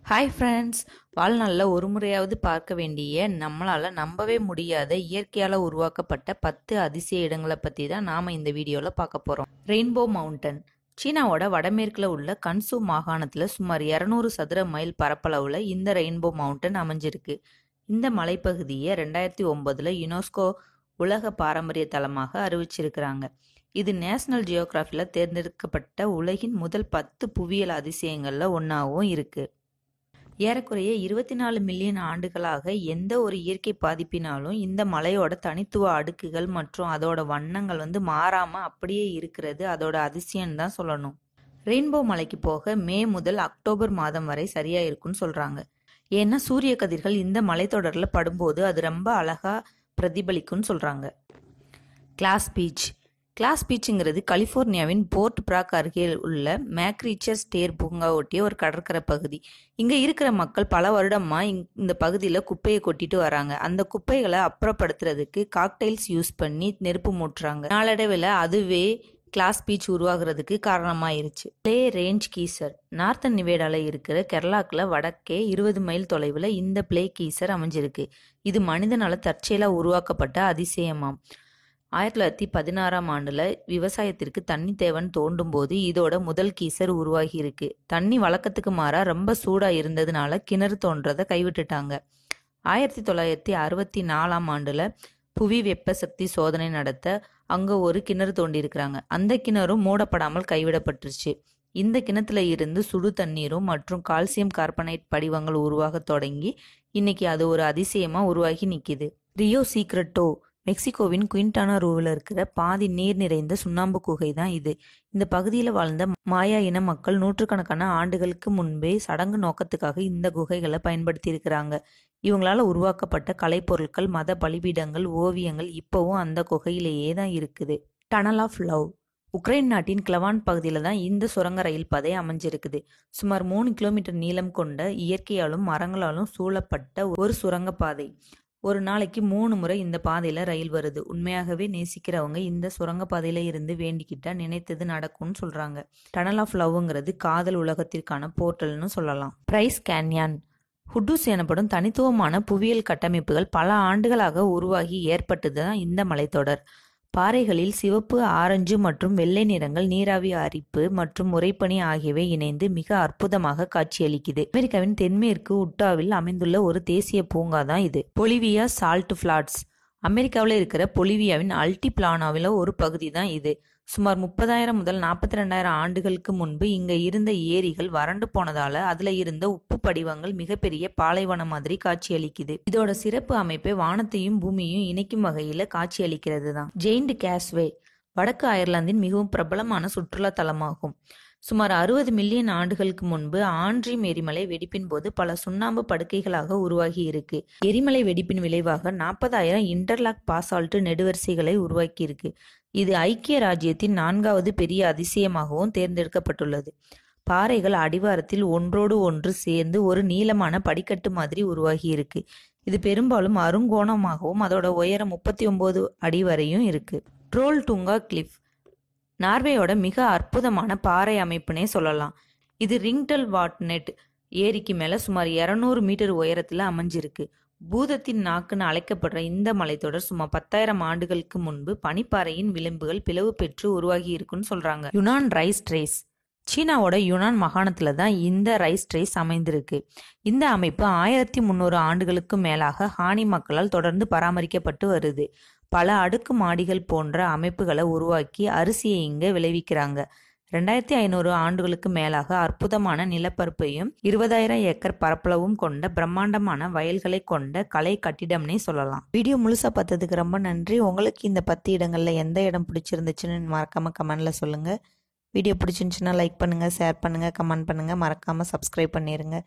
Hi friends, வாழ்நாளில் ஒரு முறையாவது பார்க்க வேண்டிய நம்மளால் நம்பவே முடியாத இயற்கையால் உருவாக்கப்பட்ட 10 அதிசய இடங்களை பற்றி தான் நாம் இந்த வீடியோவில் பார்க்க போகிறோம். ரெயின்போ மவுண்டன் சீனாவோட வடமேற்கில் உள்ள கன்சூ மாகாணத்தில் சுமார் 200 சதுர மைல் பரப்பளவில் இந்த ரெயின்போ மவுண்டன் அமைஞ்சிருக்கு. இந்த மலைப்பகுதியை 2009 யுனெஸ்கோ உலக பாரம்பரிய தலமாக அறிவிச்சிருக்கிறாங்க. இது நேஷனல் ஜியோகிராஃபியில் தேர்ந்தெடுக்கப்பட்ட உலகின் முதல் 10 புவியியல் அதிசயங்களில் ஒன்றாகவும் இருக்குது. ஏறக்குறைய 24 மில்லியன் ஆண்டுகளாக எந்த ஒரு இயற்கை பாதிப்பினாலும் இந்த மலையோட தனித்துவ அடுக்குகள் மற்றும் அதோட வண்ணங்கள் மாறாம அப்படியே இருக்கிறது அதோட அதிசயம் தான் சொல்லணும். ரெயின்போ மலைக்கு போக மே முதல் அக்டோபர் மாதம் வரை சரியா இருக்குன்னு சொல்றாங்க. ஏன்னா சூரிய கதிர்கள் இந்த மலைத்தொடர்ல படும்போது அது ரொம்ப அழகா பிரதிபலிக்கும்னு சொல்றாங்க. கிளாஸ் பீச்சுங்கிறது கலிஃபோர்னியாவின் போர்ட் பிராக் அருகே உள்ள மேக்ரீச்சர் ஸ்டேர் பூங்கா ஒட்டிய ஒரு கடற்கரை பகுதி. இங்க இருக்கிற மக்கள் பல வருடமா இந்த பகுதியில குப்பையை கொட்டிட்டு வராங்க. அந்த குப்பைகளை அப்புறப்படுத்துறதுக்கு காக்டெயில்ஸ் யூஸ் பண்ணி நெருப்பு மூட்டுறாங்க. நாளடைவில் அதுவே கிளாஸ் பீச் உருவாகிறதுக்கு காரணமாயிருச்சு. பிளே ரேஞ்ச் கீசர் நார்த்தன் நிவேடால இருக்கிற கேரளாக்குல வடக்கே 20 மைல் தொலைவில் இந்த பிளே கீசர் அமைஞ்சிருக்கு. இது மனிதனால தற்செயலா உருவாக்கப்பட்ட அதிசயமாம். 1916 விவசாயத்திற்கு தண்ணி தேவைன்னு தோண்டும் போது இதோட முதல் கீசர் உருவாகி இருக்கு. தண்ணி வழக்கத்துக்கு மாறா ரொம்ப சூடா இருந்ததுனால கிணறு தோன்றதை கைவிட்டுட்டாங்க. 1964 புவி வெப்ப சக்தி சோதனை நடத்த அங்க ஒரு கிணறு தோண்டி இருக்கிறாங்க. அந்த கிணறும் மூடப்படாமல் கைவிடப்பட்டுருச்சு. இந்த கிணத்துல இருந்து சுடு தண்ணீரும் மற்றும் கால்சியம் கார்பனேட் படிவங்கள் உருவாக தொடங்கி இன்னைக்கு அது ஒரு அதிசயமா உருவாகி நிக்குது. ரியோ சீக்ரெட்டோ மெக்சிகோவின் குயின்டானா ரூவில் இருக்கிற பாதி நீர் நிறைந்த சுண்ணாம்பு குகை தான் இது. இந்த பகுதியில் வாழ்ந்த மாயா இன மக்கள் நூற்றுக்கணக்கான ஆண்டுகளுக்கு முன்பே சடங்கு நோக்கத்துக்காக இந்த குகைகளை பயன்படுத்தி இருக்கிறாங்க. இவங்களால உருவாக்கப்பட்ட கலைப்பொருட்கள், மத பலிபீடங்கள், ஓவியங்கள் இப்பவும் அந்த குகையிலேயே தான் இருக்குது. டனல் ஆஃப் லவ் உக்ரைன் நாட்டின் கிளவான் பகுதியில தான் இந்த சுரங்க ரயில் பாதை அமைஞ்சிருக்குது. சுமார் 3 கிலோமீட்டர் நீளம் கொண்ட இயற்கையாலும் மரங்களாலும் சூழப்பட்ட ஒரு சுரங்க பாதை. ஒரு நாளைக்கு 3 முறை இந்த பாதையில ரயில் வருது. உண்மையாகவே நேசிக்கிறவங்க இந்த சுரங்க பாதையில இருந்து வேண்டிக்கிட்டா நினைத்தது நடக்கும்னு சொல்றாங்க. டனல் ஆஃப் லவ்ங்கிறது காதல் உலகத்திற்கான போர்ட்டல்னு சொல்லலாம். பிரைஸ் கேன்யான் ஹுட்டூஸ் எனப்படும் தனித்துவமான புவியியல் கட்டமைப்புகள் பல ஆண்டுகளாக உருவாகி ஏற்பட்டதுதான் இந்த மலைத்தொடர். பாறைகளில் சிவப்பு, ஆரஞ்சு மற்றும் வெள்ளை நிறங்கள் நீராவி அரிப்பு மற்றும் உறைபனி ஆகியவை இணைந்து மிக அற்புதமாக காட்சியளிக்குது. அமெரிக்காவின் தென்மேற்கு உட்டாவில் அமைந்துள்ள ஒரு தேசிய பூங்கா தான் இது. பொலிவியா சால்ட் பிளாட்ஸ் அமெரிக்காவில் இருக்கிற பொலிவியாவின் அல்டிபிளானாவில் ஒரு பகுதி தான் இது. சுமார் 30,000 முதல் 42,000 ஆண்டுகளுக்கு முன்பு இங்க இருந்த ஏரிகள் வறண்டு போனதால அதுல இருந்த உப்பு படிவங்கள் மிகப்பெரிய பாலைவன மாதிரி காட்சியளிக்குது. இதோட சிறப்பு அமைப்பை வானத்தையும் பூமியையும் இணைக்கும் வகையில காட்சியளிக்கிறது தான். ஜெயிண்ட் கேஸ்வே வடக்கு அயர்லாந்தின் மிகவும் பிரபலமான சுற்றுலா தலமாகும். சுமார் 60 மில்லியன் ஆண்டுகளுக்கு முன்பு ஆண்ட்ரீம் எரிமலை வெடிப்பின் போது பல சுண்ணாம்பு படுக்கைகளாக உருவாகி இருக்கு. எரிமலை வெடிப்பின் விளைவாக 40,000 இன்டர்லாக் பாசால்ட் நெடுவரிசைகளை உருவாக்கி இருக்கு. இது ஐக்கிய ராஜ்யத்தின் 4வது பெரிய அதிசயமாகவும் தேர்ந்தெடுக்கப்பட்டுள்ளது. பாறைகள் அடிவாரத்தில் ஒன்றோடு ஒன்று சேர்ந்து ஒரு நீளமான படிக்கட்டு மாதிரி உருவாகி இருக்கு. இது பெரும்பாலும் அருங்கோணமாகவும் அதோட உயரம் 39 அடி வரையும் இருக்கு. ட்ரோல் டுங்கா கிளிஃப் நார்வேயோட மிக அற்புதமான பாறை அமைப்புனே சொல்லலாம். இது ரிங்டல் வாட்நெட் ஏரிக்கு மேல சுமார் 200 மீட்டர் உயரத்துல அமைஞ்சிருக்கு. பூதத்தின் நாக்குன்னு அழைக்கப்படுற இந்த மலைத்தொடர் சுமார் 10,000 ஆண்டுகளுக்கு முன்பு பனிப்பாறையின் விளிம்புகள் பிளவு பெற்று உருவாகி இருக்குன்னு சொல்றாங்க. யுனான் ரைஸ் ட்ரேஸ் சீனாவோட யுனான் மாகாணத்துல தான் இந்த ரைஸ் ட்ரேஸ் அமைந்திருக்கு. இந்த அமைப்பு 1300 ஆண்டுகளுக்கு மேலாக ஹானி மக்களால் தொடர்ந்து பராமரிக்கப்பட்டு வருது. பல அடுக்கு மாடிகள் போன்ற அமைப்புகளை உருவாக்கி அரிசியை இங்க விளைவிக்கிறாங்க. 2500 ஆண்டுகளுக்கு மேலாக அற்புதமான நிலப்பரப்பையும் 20,000 ஏக்கர் பரப்பளவும் கொண்ட பிரம்மாண்டமான வயல்களை கொண்ட கலை கட்டிடம்னே சொல்லலாம். வீடியோ முழுசா பார்த்ததுக்கு ரொம்ப நன்றி. உங்களுக்கு இந்த 10 இடங்கள்ல எந்த இடம் பிடிச்சிருந்துச்சுன்னு மறக்காம கமெண்ட்ல சொல்லுங்க. வீடியோ பிடிச்சிருந்துச்சுன்னா லைக் பண்ணுங்க, ஷேர் பண்ணுங்க, கமெண்ட் பண்ணுங்க, மறக்காம சப்ஸ்கிரைப் பண்ணிருங்க.